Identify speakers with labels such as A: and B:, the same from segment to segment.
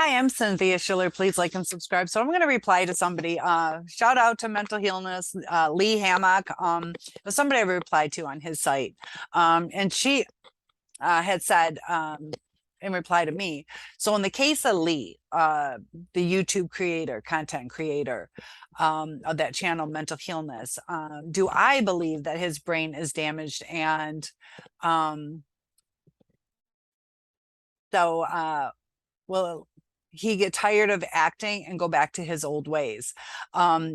A: Hi, I'm Cynthia Schiller. Please like and subscribe. So I'm going to reply to somebody. Shout out to Mentalhealness, LEE Hammock. It was somebody I replied to on his site. And she had said in reply to me. So in the case of Lee, the YouTube creator, content creator of that channel, Mentalhealness, do I believe that his brain is damaged? And um, will he get tired of acting and go back to his old ways?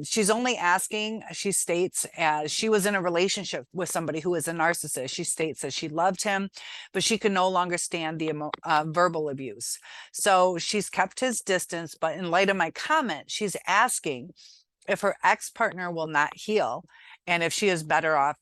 A: She's only asking, she states, as she was in a relationship with somebody who is a narcissist. She states that she loved him, but she could no longer stand the verbal abuse. So she's kept his distance, but in light of my comment, she's asking if her ex-partner will not heal and if she is better off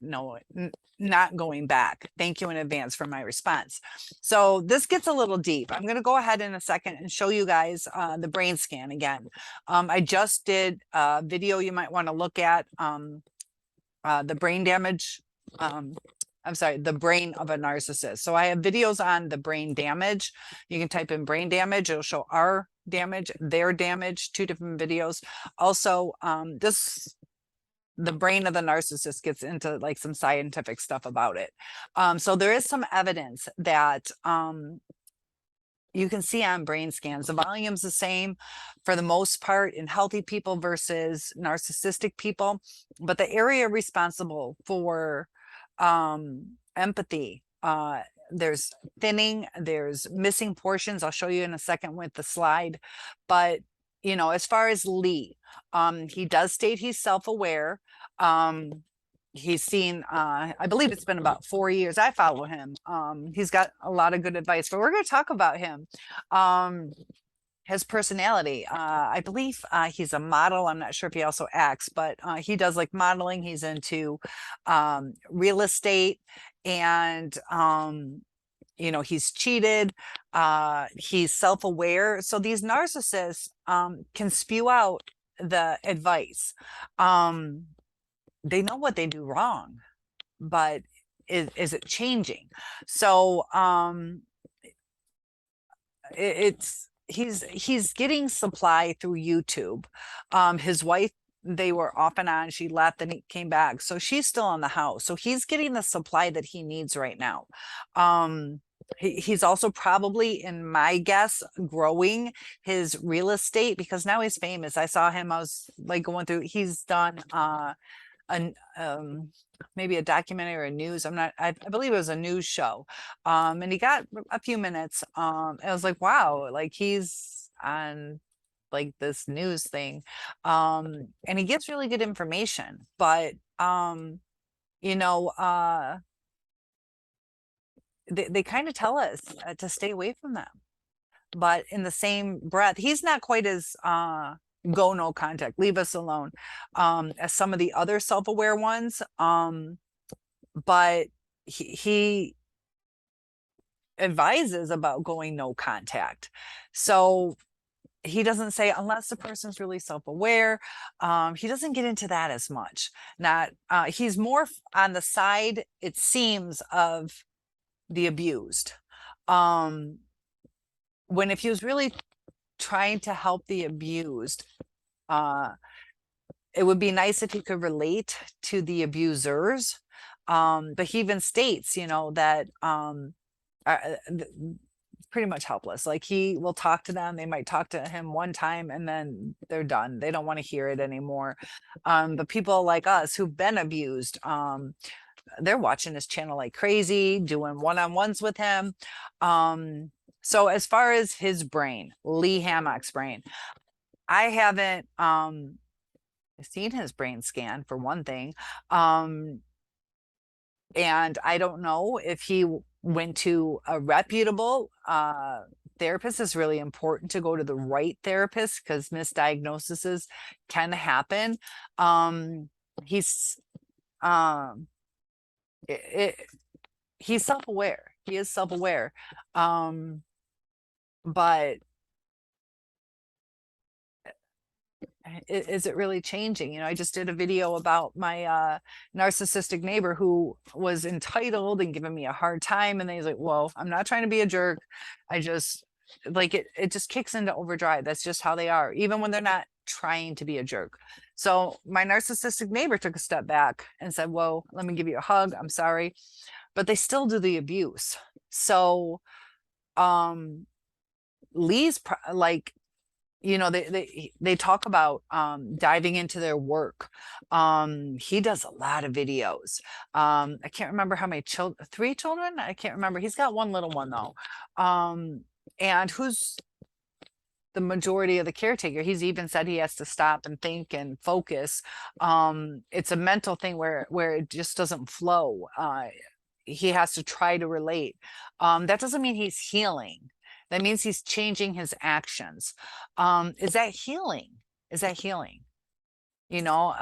A: not going back. Thank you in advance for my response. So this gets a little deep. I'm going to go ahead in a second and show you guys the brain scan again. I just did a video you might want to look at, the brain damage. I'm sorry, the brain of a narcissist. So I have videos on the brain damage. You can type in brain damage. It'll show our damage, their damage, two different videos. Also, the brain of the narcissist gets into like some scientific stuff about it. So there is some evidence that you can see on brain scans. The volume's the same for the most part in healthy people versus narcissistic people, but the area responsible for empathy, there's thinning, there's missing portions. I'll show you in a second with the slide. But you know, as far as Lee, he does state he's self-aware. He's seen, I believe it's been about 4 years. I follow him. He's got a lot of good advice, but we're going to talk about him. His personality, I believe he's a model. I'm not sure if he also acts, but he does like modeling. He's into real estate, and you know, he's cheated, he's self-aware. So these narcissists can spew out the advice. They know what they do wrong, but is it changing? So he's getting supply through YouTube. His wife, they were off and on. She left and he came back. So she's still in the house. So he's getting the supply that he needs right now. He's also probably, in my guess, growing his real estate because now he's famous. I saw him, I was like going through, he's done maybe a documentary or a news, I believe it was a news show, and he got a few minutes. I was like, wow, like he's on like this news thing, and he gives really good information, but you know, they kind of tell us to stay away from them, but in the same breath, he's not quite as go no contact, leave us alone, as some of the other self-aware ones. But he advises about going no contact. So he doesn't say unless the person's really self-aware. He doesn't get into that as much. Not he's more on the side, it seems, of the abused. When if he was really trying to help the abused, it would be nice if he could relate to the abusers. But he even states, you know, that pretty much helpless. Like he will talk to them, they might talk to him one time and then they're done, they don't want to hear it anymore. But people like us who've been abused, they're watching this channel like crazy, doing one-on-ones with him. So as far as his brain, LEE Hammock's brain, I haven't seen his brain scan, for one thing. And I don't know if he went to a reputable therapist. It's really important to go to the right therapist because misdiagnoses can happen. He's he's self-aware. He is self-aware. But is it really changing? You know, I just did a video about my narcissistic neighbor who was entitled and giving me a hard time, and then he's like, whoa, I'm not trying to be a jerk, I just like it just kicks into overdrive. That's just how they are, even when they're not trying to be a jerk. So my narcissistic neighbor took a step back and said, whoa, let me give you a hug. I'm sorry. But they still do the abuse. So Lee's like, you know, they talk about diving into their work. He does a lot of videos. I can't remember how many children, 3 children, I can't remember. He's got one little one though. And who's the majority of the caretaker. He's even said he has to stop and think and focus. It's a mental thing where it just doesn't flow. He has to try to relate. That doesn't mean he's healing. That means he's changing his actions. Is that healing? Is that healing? You know,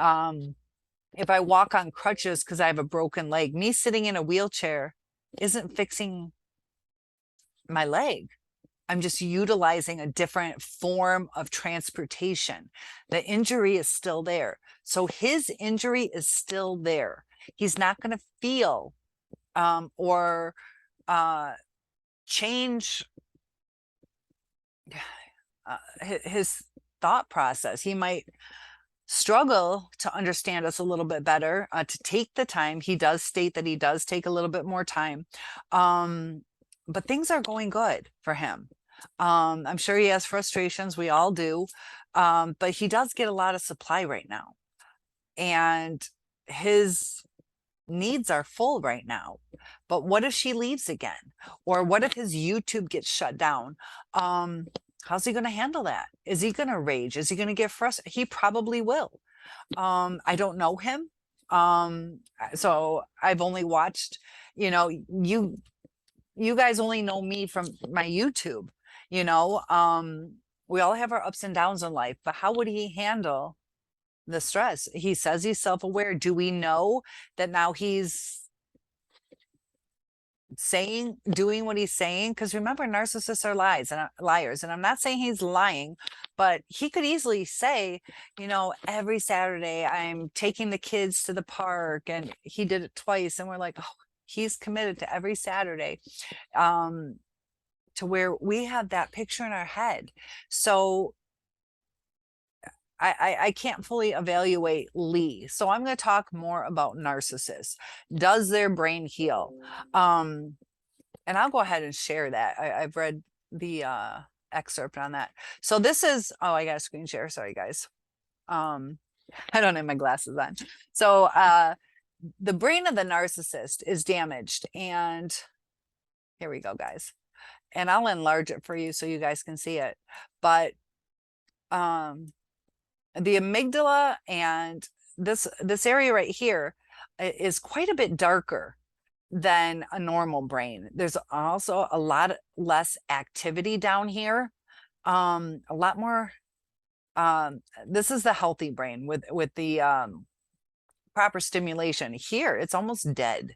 A: if I walk on crutches because I have a broken leg, me sitting in a wheelchair isn't fixing my leg. I'm just utilizing a different form of transportation. The injury is still there. So his injury is still there. He's not going to feel or change his thought process. He might struggle to understand us a little bit better, to take the time. He does state that he does take a little bit more time. But things are going good for him. I'm sure he has frustrations. We all do. But he does get a lot of supply right now. And his needs are full right now. But what if she leaves again? Or what if his YouTube gets shut down? How's he going to handle that? Is he going to rage? Is he going to get frustrated? He probably will. I don't know him. So I've only watched, you know, you guys only know me from my YouTube, you know. We all have our ups and downs in life, but how would he handle the stress? He says he's self-aware. Do we know that now he's doing what he's saying? Because remember, narcissists are liars, and I'm not saying he's lying, but he could easily say, you know, every Saturday I'm taking the kids to the park, and he did it twice, and we're like, oh, he's committed to every Saturday, to where we have that picture in our head. So I can't fully evaluate Lee. So I'm going to talk more about narcissists. Does their brain heal? And I'll go ahead and share that. I've read the excerpt on that. So this is, oh, I got a screen share. Sorry, guys. I don't have my glasses on. So the brain of the narcissist is damaged. And here we go, guys. And I'll enlarge it for you so you guys can see it. But the amygdala and this area right here is quite a bit darker than a normal brain. There's also a lot less activity down here, a lot more. This is the healthy brain with the proper stimulation. Here it's almost dead.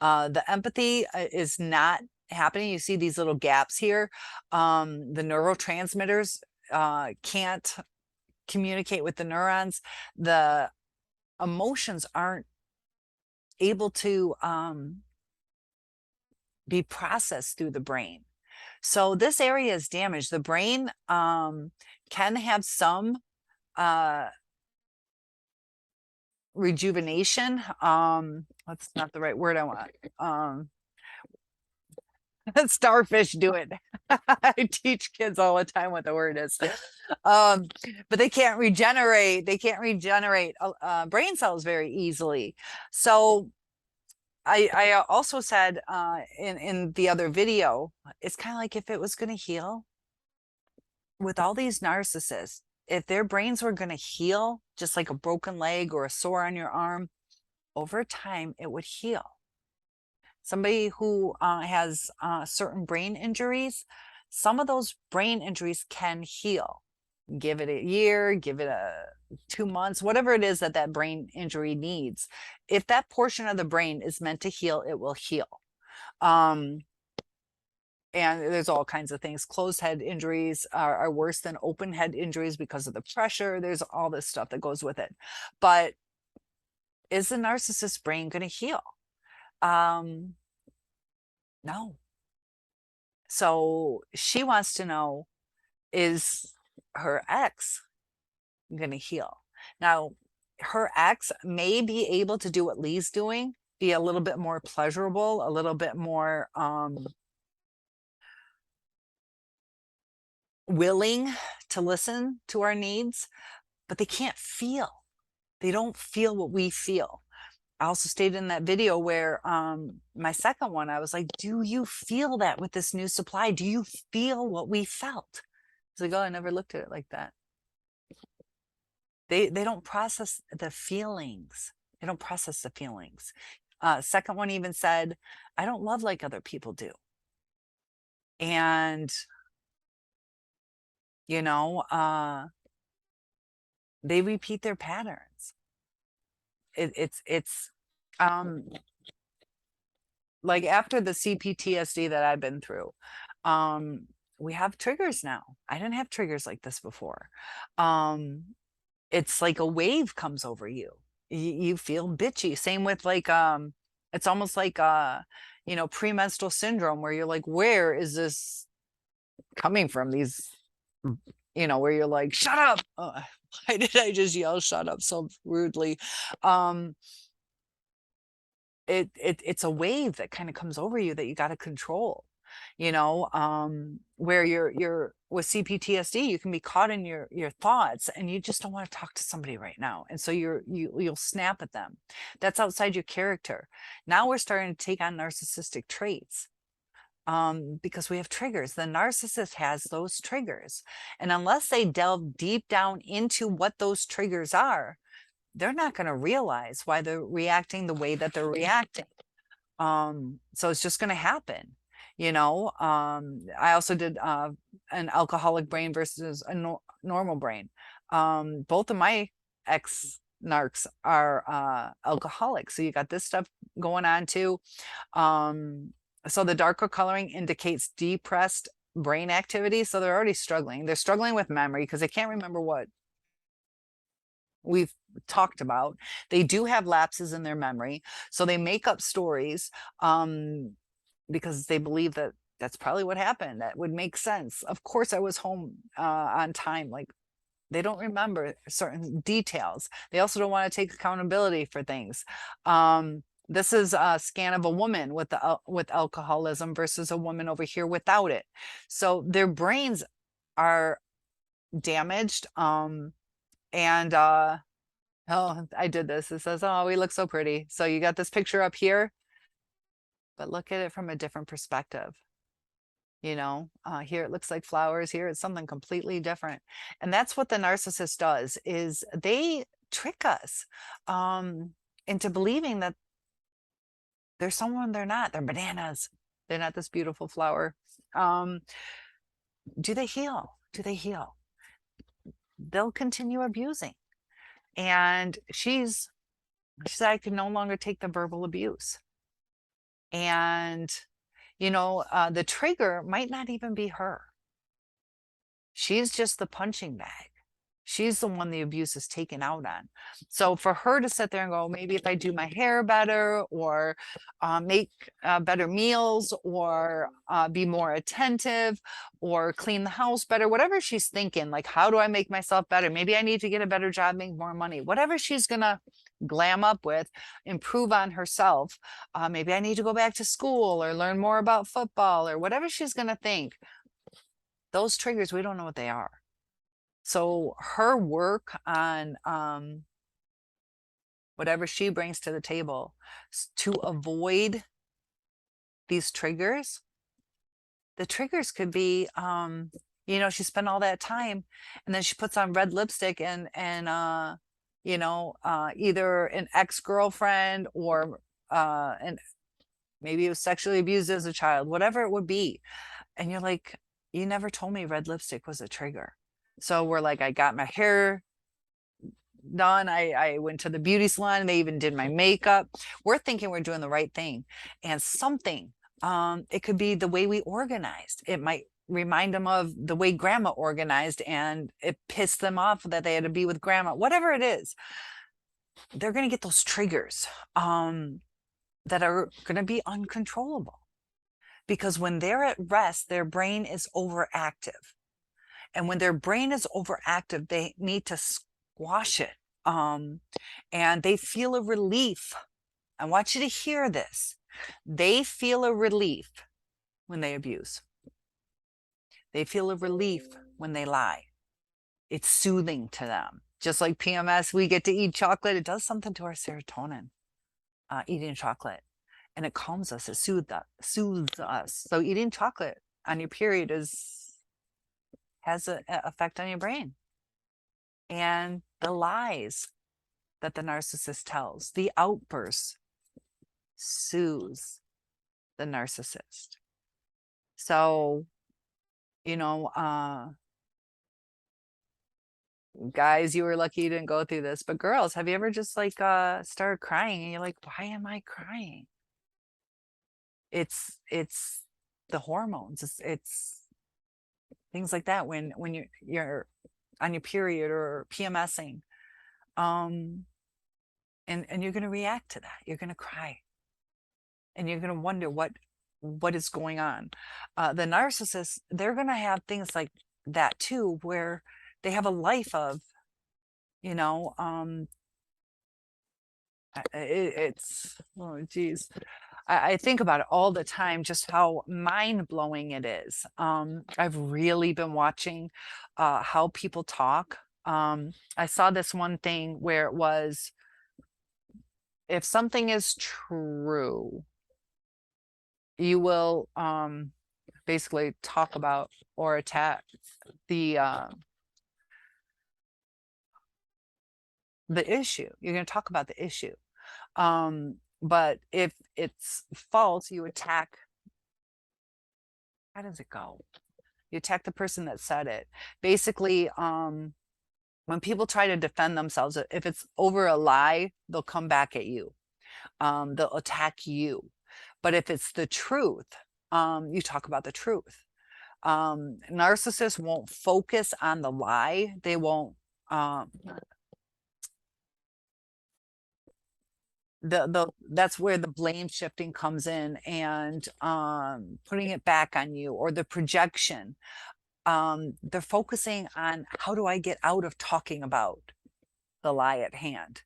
A: The empathy is not happening. You see these little gaps here. The neurotransmitters can't communicate with the neurons. The emotions aren't able to be processed through the brain. So this area is damaged. The brain can have some rejuvenation. That's not the right word I want. Starfish do it. I teach kids all the time what the word is. But they can't regenerate. They can't regenerate brain cells very easily. So I also said in the other video, it's kind of like if it was going to heal with all these narcissists, if their brains were going to heal, just like a broken leg or a sore on your arm, over time, it would heal. Somebody who has certain brain injuries, some of those brain injuries can heal. Give it a year, give it 2 months, whatever it is that that brain injury needs. If that portion of the brain is meant to heal, it will heal. And there's all kinds of things. Closed head injuries are worse than open head injuries because of the pressure. There's all this stuff that goes with it. But is the narcissist brain going to heal? No. So she wants to know, is her ex going to heal? Now, her ex may be able to do what Lee's doing, be a little bit more pleasurable, a little bit more willing to listen to our needs, but they can't feel. They don't feel what we feel. I also stated in that video where my second one, I was like, do you feel that with this new supply? Do you feel what we felt? It's like, oh, I never looked at it like that. They don't process the feelings. They don't process the feelings. Second one even said, I don't love like other people do. And, you know, they repeat their patterns. It's um, like after the CPTSD that I've been through, we have triggers now. I didn't have triggers like this before. It's like a wave comes over you. You feel bitchy. Same with like, it's almost like, you know, premenstrual syndrome where you're like, where is this coming from? These, you know, where you're like, shut up. Why did I just yell shut up so rudely? It's a wave that kind of comes over you that you got to control, you know, where you're with CPTSD, you can be caught in your thoughts and you just don't want to talk to somebody right now. And so you'll snap at them. That's outside your character. Now we're starting to take on narcissistic traits because we have triggers. The narcissist has those triggers. And unless they delve deep down into what those triggers are, they're not going to realize why they're reacting the way that they're reacting. So it's just going to happen, you know. I also did an alcoholic brain versus a normal brain. Both of my ex narcs are alcoholics, so you got this stuff going on too. So the darker coloring indicates depressed brain activity, so they're already struggling. They're struggling with memory because they can't remember what we've talked about. They do have lapses in their memory, so they make up stories because they believe that that's probably what happened. That would make sense. Of course, I was home on time. Like, they don't remember certain details. They also don't want to take accountability for things. This is a scan of a woman with with alcoholism versus a woman over here without it. So their brains are damaged. And oh, I did this. It says, oh, we look so pretty. So you got this picture up here, but look at it from a different perspective. You know, here it looks like flowers. Here it's something completely different. And that's what the narcissist does, is they trick us into believing that they're someone they're not. They're bananas. They're not this beautiful flower. Do they heal? Do they heal? They'll continue abusing. And she said, I can no longer take the verbal abuse. And, you know, the trigger might not even be her. She's just the punching bag. She's the one the abuse is taken out on. So for her to sit there and go, maybe if I do my hair better, or make better meals, or be more attentive, or clean the house better, whatever she's thinking, like, how do I make myself better? Maybe I need to get a better job, make more money, whatever she's going to glam up with, improve on herself. Maybe I need to go back to school or learn more about football, or whatever she's going to think. Those triggers, we don't know what they are. So her work on whatever she brings to the table to avoid these triggers. The triggers could be, you know, she spent all that time and then she puts on red lipstick and you know, either an ex-girlfriend or and maybe it was sexually abused as a child, whatever it would be. And you're like, you never told me red lipstick was a trigger. So we're like, I got my hair done. I went to the beauty salon and they even did my makeup. We're thinking we're doing the right thing. And something, it could be the way we organized. It might remind them of the way grandma organized and it pissed them off that they had to be with grandma. Whatever it is, they're going to get those triggers that are going to be uncontrollable. because when they're at rest, their brain is overactive. And when their brain is overactive, they need to squash it. And they feel a relief. I want you to hear this. They feel a relief when they abuse. They feel a relief when they lie. It's soothing to them. Just like PMS, we get to eat chocolate. It does something to our serotonin, eating chocolate. And it calms us, it soothes us. So eating chocolate on your period has an effect on your brain. And the lies that the narcissist tells, the outbursts, soothes the narcissist. So, you know, guys, you were lucky you didn't go through this, but girls, have you ever just like started crying and you're like, why am I crying? It's the hormones. It's things like that when you're on your period or PMSing. And you're going to react to that. You're going to cry. And you're going to wonder what is going on. The narcissists, they're going to have things like that too, where they have a life of, you know, it's, oh geez. I think about it all the time, just how mind-blowing it is. I've really been watching how people talk. I saw this one thing where it was, if something is true, you will basically talk about or attack the issue. You're going to talk about the issue. But if it's false, you attack. How does it go? You attack the person that said it. Basically, when people try to defend themselves, if it's over a lie, they'll come back at you. They'll attack you. But if it's the truth, you talk about the truth. Narcissists won't focus on the lie. They won't that's where the blame shifting comes in, and putting it back on you, or the projection. They're focusing on, how do I get out of talking about the lie at hand?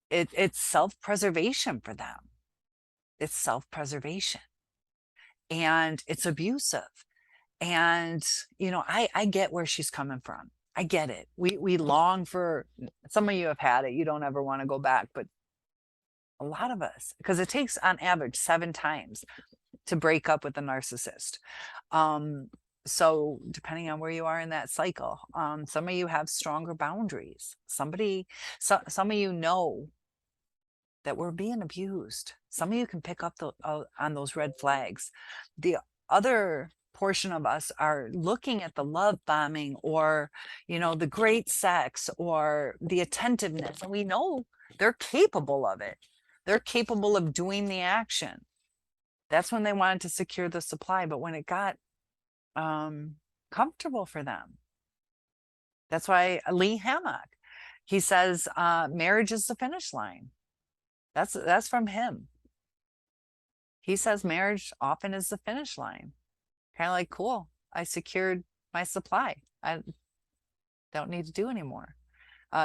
A: It's self-preservation for them. It's self-preservation, and it's abusive. And you know, I get where she's coming from. I get it. We long for, some of you have had it, you don't ever want to go back, but a lot of us, because it takes on average 7 times to break up with a narcissist. So depending on where you are in that cycle, some of you have stronger boundaries. Some of you know that we're being abused. Some of you can pick up on those red flags. The other portion of us are looking at the love bombing, or, you know, the great sex, or the attentiveness, and we know they're capable of it. They're capable of doing the action. That's when they wanted to secure the supply. But when it got comfortable for them, that's why LEE Hammock, he says, marriage is the finish line. That's from him. He says marriage often is the finish line. Kind of like, cool, I secured my supply. I don't need to do anymore.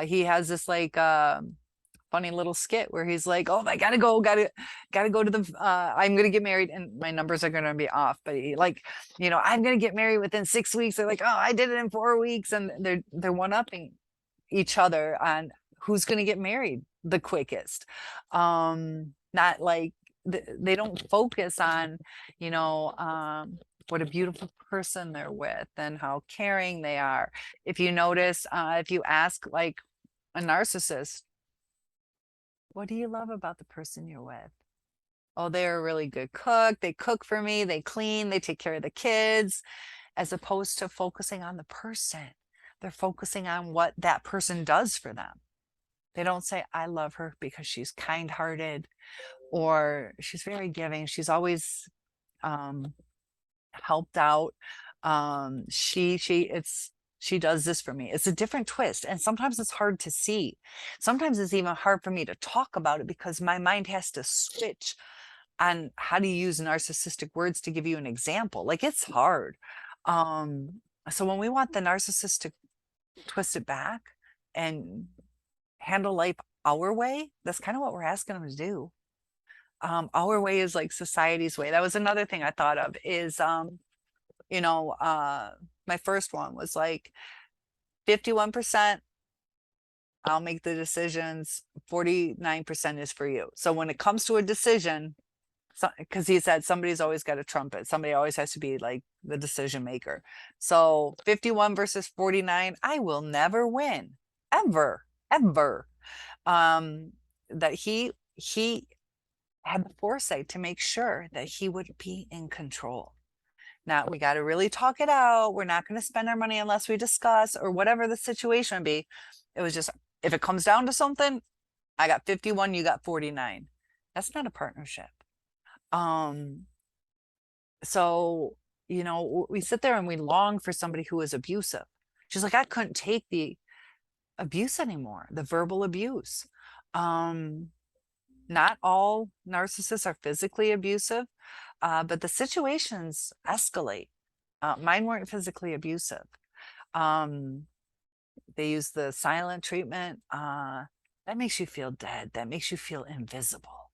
A: He has this like funny little skit where he's like, oh, I gotta go to the I'm gonna get married, and my numbers are gonna be off, but he, like, you know, I'm gonna get married within 6 weeks. They're like, oh, I did it in 4 weeks, and they're one-upping each other on who's gonna get married the quickest. Not like they don't focus on, you know, what a beautiful person they're with and how caring they are. If you notice, if you ask like a narcissist, what do you love about the person you're with? Oh, they're a really good cook. They cook for me. They clean. They take care of the kids, as opposed to focusing on the person. They're focusing on what that person does for them. They don't say, I love her because she's kind-hearted, or she's very giving. She's always helped out. She does this for me. It's a different twist. And sometimes it's hard to see. Sometimes it's even hard for me to talk about it, because my mind has to switch on how to use narcissistic words to give you an example. Like, it's hard. So when we want the narcissist to twist it back and handle life our way, that's kind of what we're asking them to do. Our way is like society's way. That was another thing I thought of is, you know, my first one was like 51%, I'll make the decisions, 49% is for you. So when it comes to a decision, because he said somebody's always got a trumpet, somebody always has to be like the decision maker. So 51 versus 49, I will never win, ever, ever. That he had the foresight to make sure that he would be in control. Now we got to really talk it out. We're not going to spend our money unless we discuss, or whatever the situation would be. It was just, if it comes down to something, I got 51, you got 49. That's not a partnership. So, you know, we sit there and we long for somebody who is abusive. She's like, I couldn't take the abuse anymore, the verbal abuse. Not all narcissists are physically abusive, but the situations escalate. Mine weren't physically abusive. They use the silent treatment. That makes you feel dead. That makes you feel invisible.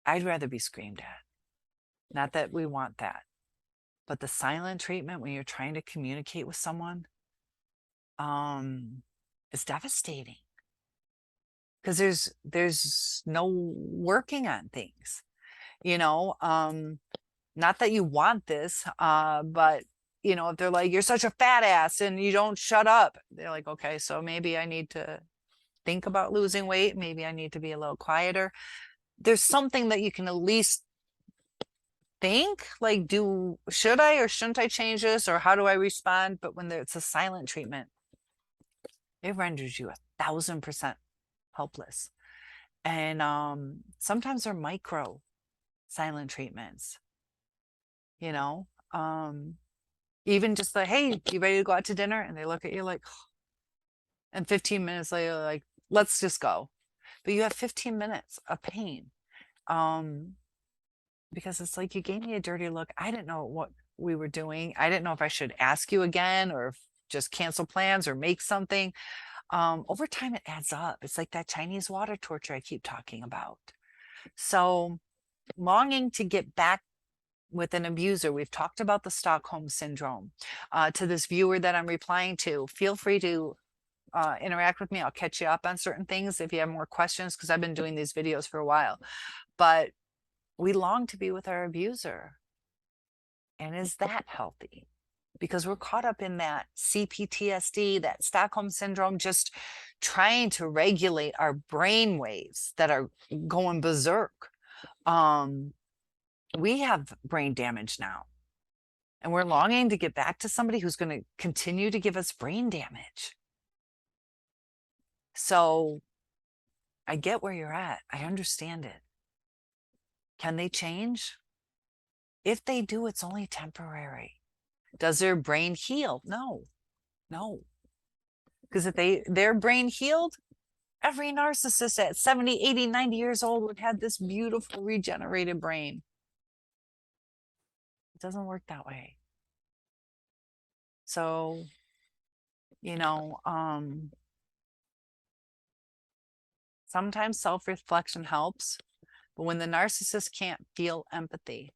A: I'd rather be screamed at. Not that we want that, but the silent treatment when you're trying to communicate with someone, is devastating, because there's no working on things, you know. Not that you want this, but you know, if they're like, you're such a fat ass and you don't shut up, they're like, okay, so maybe I need to think about losing weight, maybe I need to be a little quieter. There's something that you can at least think, like, should I or shouldn't I change this, or how do I respond? But when it's a silent treatment, it renders you 1,000% helpless. And sometimes they're micro silent treatments, you know. Even just like, hey, you ready to go out to dinner? And they look at you like, and 15 minutes later, like, let's just go. But you have 15 minutes of pain. Because it's like, you gave me a dirty look. I didn't know what we were doing. I didn't know if I should ask you again, or just cancel plans or make something. Over time, it adds up. It's like that Chinese water torture I keep talking about. So longing to get back with an abuser. We've talked about the Stockholm syndrome. To this viewer that I'm replying to, feel free to interact with me. I'll catch you up on certain things if you have more questions, because I've been doing these videos for a while. But we long to be with our abuser. And is that healthy? Because we're caught up in that CPTSD, that Stockholm syndrome, just trying to regulate our brain waves that are going berserk. We have brain damage now, and we're longing to get back to somebody who's going to continue to give us brain damage. So I get where you're at. I understand it. Can they change? If they do, it's only temporary. Does their brain heal? No, no. Because if their brain healed, every narcissist at 70, 80, 90 years old would have this beautiful regenerated brain. It doesn't work that way. So, you know, sometimes self-reflection helps, but when the narcissist can't feel empathy,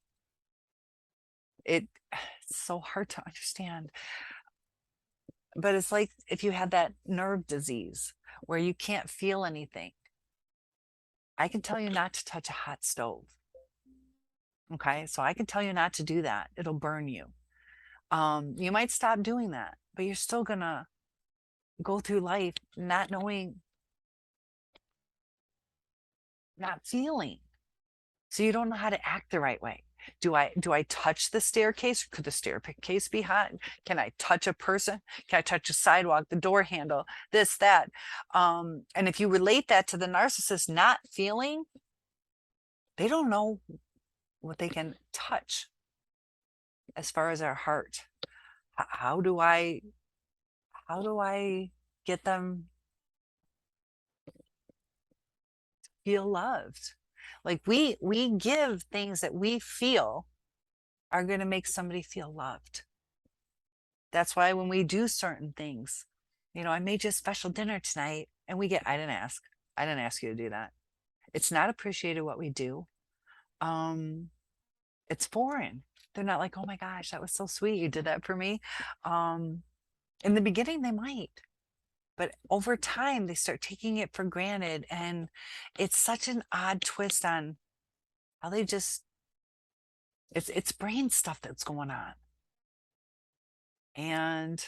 A: it's so hard to understand. But it's like if you had that nerve disease where you can't feel anything. I can tell you not to touch a hot stove. Okay, so I can tell you not to do that. It'll burn you. You might stop doing that, but you're still gonna go through life not knowing, not feeling. So you don't know how to act the right way. Do I touch the staircase? Could the staircase be hot? Can I touch a person? Can I touch a sidewalk, the door handle, this, that? And if you relate that to the narcissist not feeling, they don't know what they can touch as far as our heart. How do I get them to feel loved? Like we give things that we feel are going to make somebody feel loved. That's why when we do certain things, you know, I made you a special dinner tonight, and we get, I didn't ask. I didn't ask you to do that. It's not appreciated what we do. Um, it's foreign. They're not like, oh my gosh, that was so sweet. You did that for me. Um, in the beginning, they might, but over time, they start taking it for granted. And it's such an odd twist on how they just, it's brain stuff that's going on. And,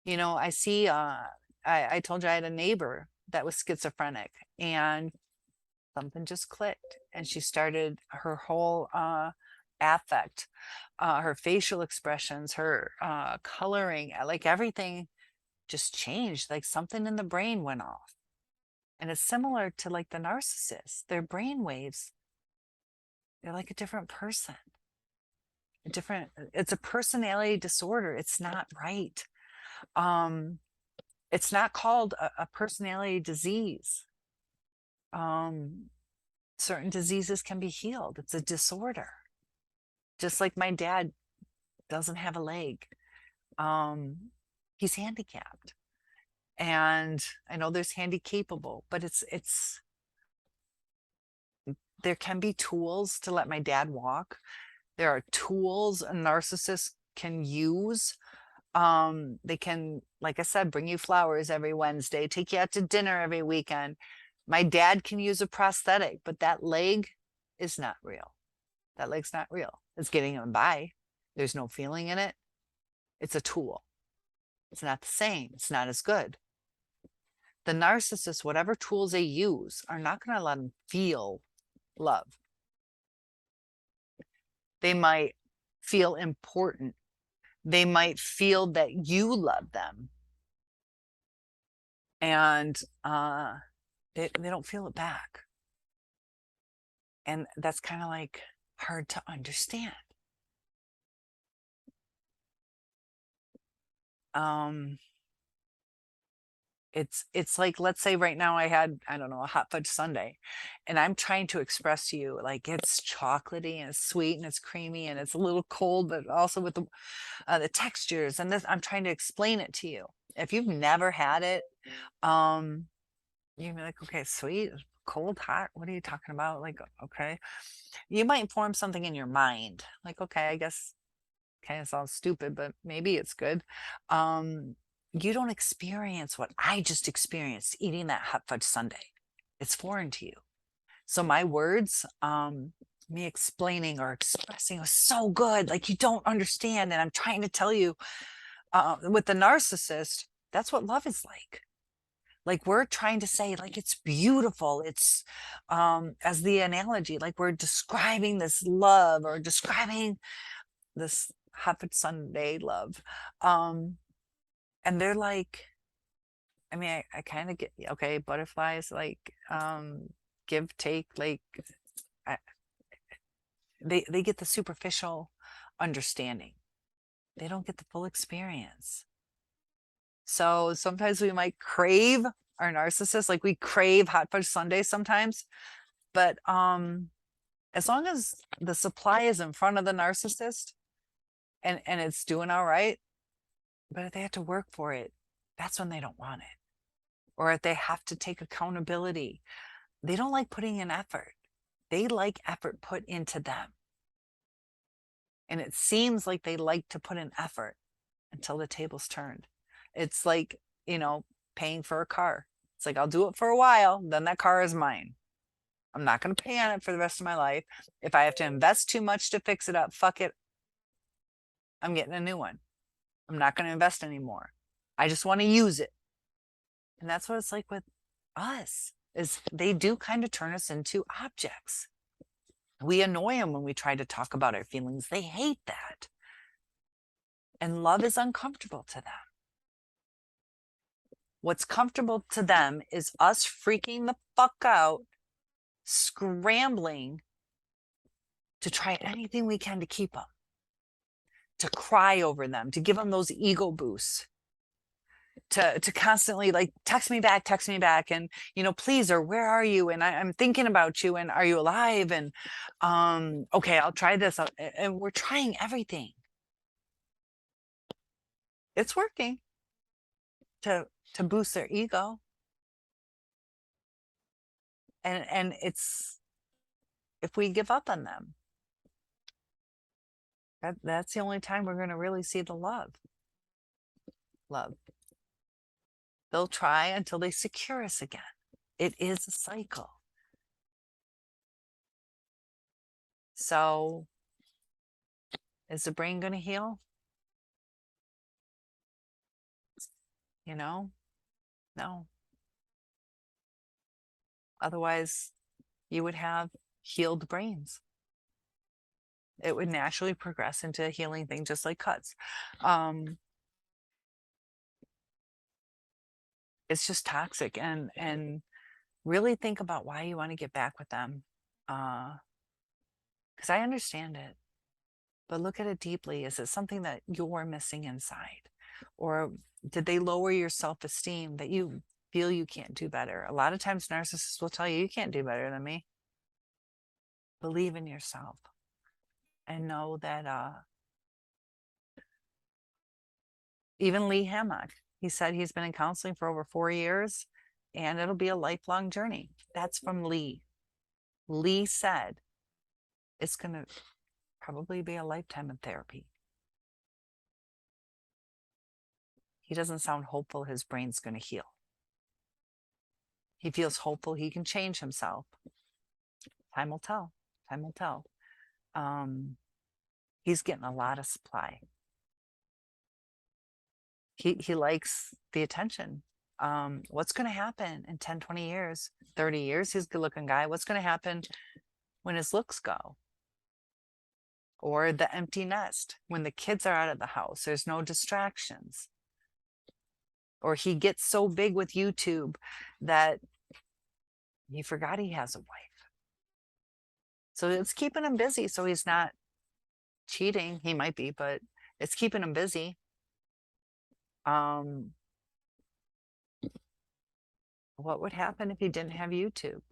A: you know, I see, I told you I had a neighbor that was schizophrenic, and something just clicked, and she started her whole affect, her facial expressions, her coloring, like everything just changed, like something in the brain went off. And it's similar to like the narcissist, their brain waves, they're like a different person, a different, it's a personality disorder. It's not right. um it's not called a personality disease. Certain diseases can be healed. It's a disorder. Just like my dad doesn't have a leg. He's handicapped. And I know there's handy capable, but it's there can be tools to let my dad walk. There are tools a narcissist can use. They can, like I said, bring you flowers every Wednesday, take you out to dinner every weekend. My dad can use a prosthetic, but that leg is not real. That leg's not real. It's getting him by. There's no feeling in it. It's a tool. It's not the same. It's not as good. The narcissist, whatever tools they use, are not going to let them feel love. They might feel important. They might feel that you love them. And they don't feel it back. And that's kind of like hard to understand. It's like, let's say right now I had, I don't know, a hot fudge sundae, and I'm trying to express to you like it's chocolatey and it's sweet and it's creamy and it's a little cold, but also with the textures and this, I'm trying to explain it to you. If you've never had it, you'd be like, okay, sweet, cold, hot, what are you talking about? Like, okay, you might form something in your mind like, okay, I guess kind of sounds stupid, but maybe it's good. You don't experience what I just experienced eating that hot fudge sundae. It's foreign to you. So my words, me explaining or expressing was so good, like you don't understand. And I'm trying to tell you, with the narcissist, that's what love is like. Like we're trying to say, like, it's beautiful. It's, as the analogy, like we're describing this love or describing this hot fudge sundae love. And they're like, I mean, I kind of get, okay, butterflies, like, give, take, like, I, they get the superficial understanding. They don't get the full experience. So sometimes we might crave our narcissist, like we crave hot fudge sundae sometimes, but as long as the supply is in front of the narcissist and it's doing all right, but if they have to work for it, that's when they don't want it. Or if they have to take accountability, they don't like putting in effort. They like effort put into them. And it seems like they like to put in effort until the table's turned. It's like, you know, paying for a car. It's like, I'll do it for a while, then that car is mine. I'm not going to pay on it for the rest of my life. If I have to invest too much to fix it up, fuck it. I'm getting a new one. I'm not going to invest anymore. I just want to use it. And that's what it's like with us, is they do kind of turn us into objects. We annoy them when we try to talk about our feelings. They hate that. And love is uncomfortable to them. What's comfortable to them is us freaking the fuck out, scrambling to try anything we can to keep them, to cry over them, to give them those ego boosts. to constantly like text me back, and please, or where are you, and I'm thinking about you, and are you alive, and okay, I'll try this, and we're trying everything. It's working to boost their ego, and it's, if we give up on them, that's the only time we're going to really see the love. They'll try until they secure us again. It is a cycle. So is the brain going to heal? No. Otherwise, you would have healed brains. It would naturally progress into a healing thing, just like cuts. It's just toxic, and really think about why you want to get back with them. Because I understand it, but look at it deeply. Is it something that you're missing inside? Or did they lower your self-esteem that you feel you can't do better? A lot of times narcissists will tell you, you can't do better than me. Believe in yourself and know that even Lee Hammock, he said he's been in counseling for over 4 years and it'll be a lifelong journey. That's from Lee. Lee said it's going to probably be a lifetime of therapy. He doesn't sound hopeful his brain's going to heal. He feels hopeful he can change himself. Time will tell. Time will tell. He's getting a lot of supply. He likes the attention. What's going to happen in 10, 20 years, 30 years? He's a good looking guy. What's going to happen when his looks go? Or the empty nest, when the kids are out of the house, there's no distractions. Or he gets so big with YouTube that he forgot he has a wife. So it's keeping him busy. So he's not cheating. He might be, but it's keeping him busy. What would happen if he didn't have YouTube?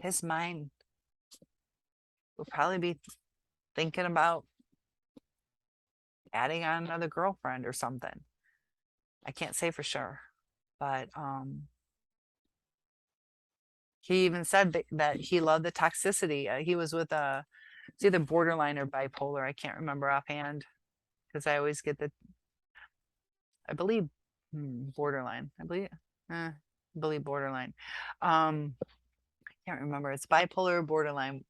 A: His mind would probably be thinking about adding on another girlfriend or something. I can't say for sure, but he even said that he loved the toxicity. He was with it's either borderline or bipolar. I can't remember offhand because I always get I believe borderline. I believe borderline. I can't remember. It's bipolar or borderline.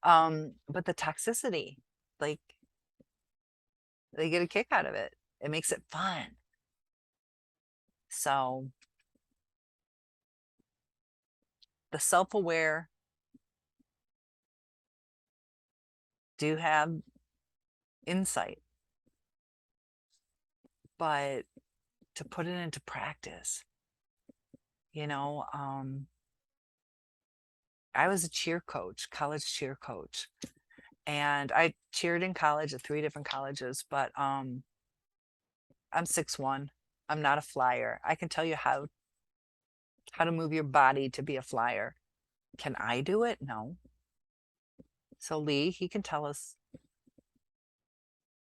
A: But the toxicity, like, they get a kick out of it. It makes it fun. So the self-aware do have insight, but to put it into practice, I was a cheer coach, college cheer coach, and I cheered in college at 3 different colleges, but I'm 6'1". I'm not a flyer. I can tell you how to move your body to be a flyer. Can I do it? No. So Lee, he can tell us,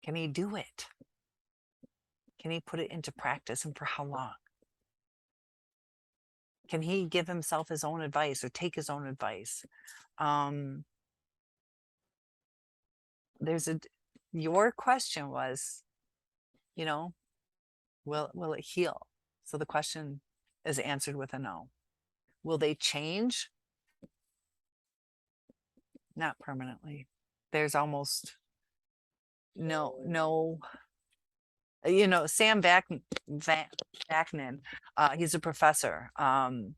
A: can he do it? Can he put it into practice, and for how long? Can he give himself his own advice or take his own advice? Your question was, will it heal? So the question is answered with a no. Will they change? Not permanently. There's almost no. Sam Vaknin, he's a professor, and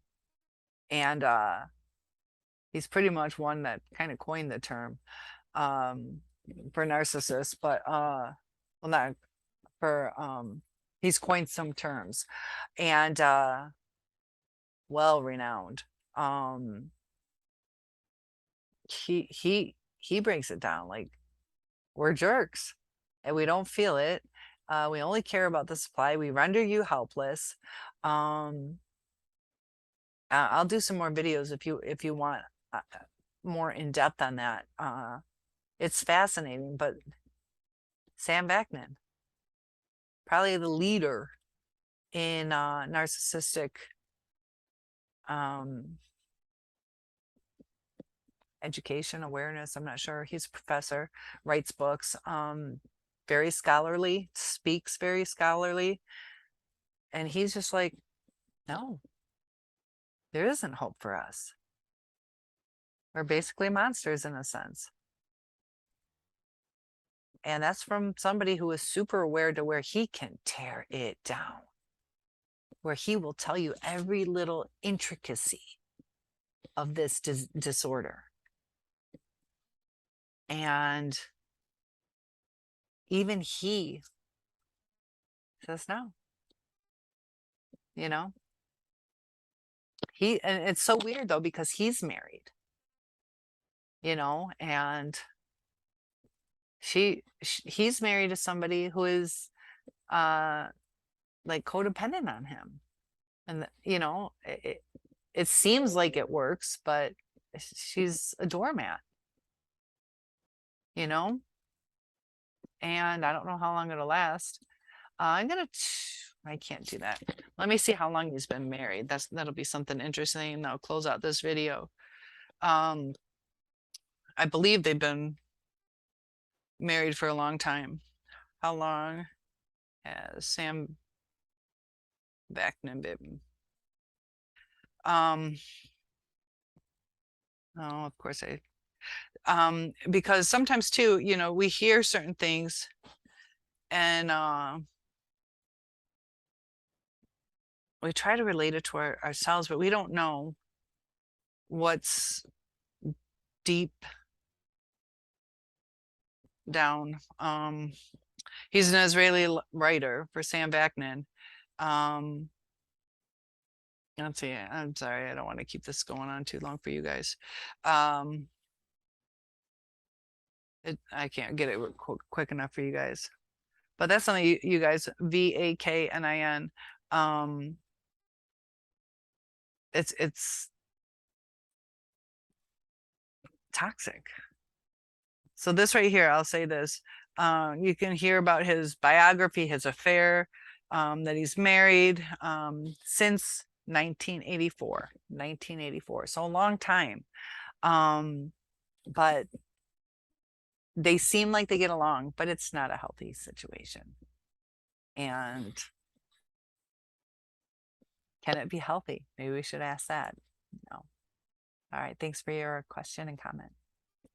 A: he's pretty much one that kind of coined the term for narcissists, but well, not for he's coined some terms, and well renowned. He breaks it down like, we're jerks and we don't feel it, We only care about the supply. We render you helpless. I'll do some more videos if you want more in depth on that. It's fascinating, but Sam Vaknin, probably the leader in narcissistic education awareness. I'm not sure. He's a professor, writes books, very scholarly, speaks very scholarly, and he's just like, no, there isn't hope for us. We're basically monsters in a sense. And that's from somebody who is super aware to where he can tear it down, where he will tell you every little intricacy of this disorder. And even he says no, you know, and it's so weird though, because he's married, you know, and he's married to somebody who is like codependent on him. And you know, it seems like it works, but she's a doormat, you know, and I don't know how long it'll last. I can't do that. Let me see how long he's been married. That'll be something interesting. That'll close out this video. I believe they've been married for a long time. How long has Sam Vaknin been? Oh, of course because sometimes too, you know, we hear certain things and we try to relate it to ourselves, but we don't know what's deep down. He's an Israeli writer for Sam Vaknin. Let's see, I'm sorry, I don't want to keep this going on too long for you guys. I can't get it quick enough for you guys, but that's something you guys, Vaknin. It's toxic. So this right here, I'll say this. You can hear about his biography, his affair, that he's married since 1984. So a long time. But they seem like they get along, but it's not a healthy situation. And can it be healthy? Maybe we should ask that. No. All right. Thanks for your question and comment.